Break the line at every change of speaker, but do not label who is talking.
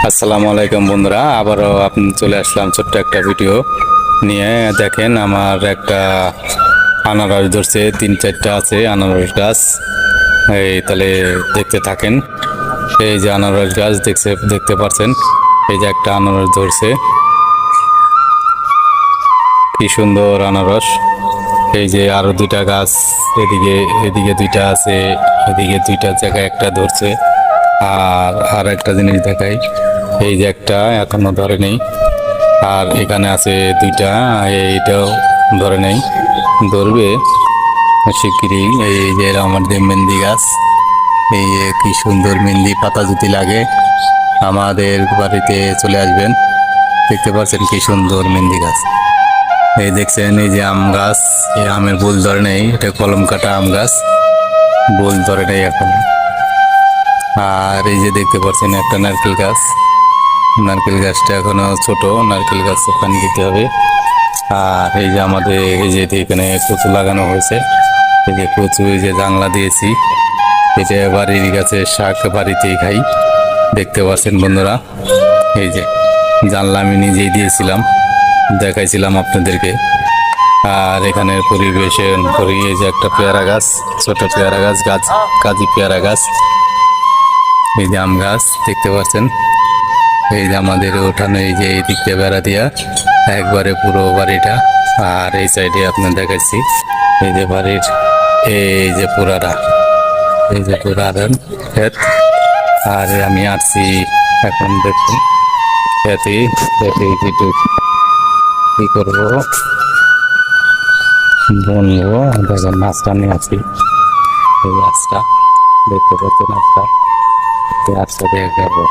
আসসালামু আলাইকুম বন্ধুরা, আবারও আপনি চলে আসলাম ছোট্ট একটা ভিডিও নিয়ে। দেখেন আমার একটা আনারস ধরছে, 3-4টা আছে আনারস গাছ। এই তাহলে দেখতে থাকেন। এই যে আনারস গাছ দেখতে পাচ্ছেন, এই যে একটা আনারস ধরছে, কি সুন্দর আনারস। এই যে আরো 2টা গাছ, এদিকে এদিকে 2টা আছে, এদিকে 2টা জায়গায় একটা ধরছে। আর একটা জিনিস দেখাই, এই যে একটা এখনো ধরে নেই, আর এখানে আছে 2টা, এইটাও ধরে নেই, ধরবে শিগগিরই। এই যে আমাদের মেহেন্দি গাছ, এই যে কি সুন্দর মেহেন্দি পাতা যদি লাগে আমাদের বাড়িতে চলে আসবেন। দেখতে পাচ্ছেন কি সুন্দর মেহেন্দি গাছ। এই দেখছেন, এই যে আম গাছ, এই আমের বোল ধরে নেই, এটা কলম কাটা আম গাছ, বোল ধরে নেই এখন। আর এই যে দেখতে পাচ্ছেন একটা নারকেল গাছ, নারকেল গাছটা এখনো ছোট, নারকেল গাছে পানি দিতে হবে। আর এই যে আমাদের এই যে এখানে কচু লাগানো হয়েছে, এই যে কচু, এই যে জাংলা দিয়েছি, এটা বাড়ির গাছের শাক, বাড়িতেই খাই। দেখতে পাচ্ছেন বন্ধুরা, এই যে জানলা আমি নিজেই দিয়েছিলাম, দেখাইছিলাম আপনাদেরকে। আর এখানে পরিবেশে এই যে একটা পেয়ারা গাছ, ছোট পেয়ারা গাছ, কাজী পেয়ারা গাছ, এই যে আম গাছ দেখতে পাচ্ছেন। এই যে আমাদের উঠানে, এই যে এই দিকটা বেড়া দিয়া একবারে পুরো বাড়িটা। আর এই সাইডে আপনার দেখাচ্ছি, এই যে বাড়ির এই যে পুরাটা, এই যে পুরান ক্ষেত। আর আমি আসছি এখন, দেখুন খেতে খেতে যেটু কি করবো, বনবো। দেখেন মাছটা নিয়ে আছি, এই মাছটা দেখতে পাচ্ছেন, মাছটা দিয়ে খাবো।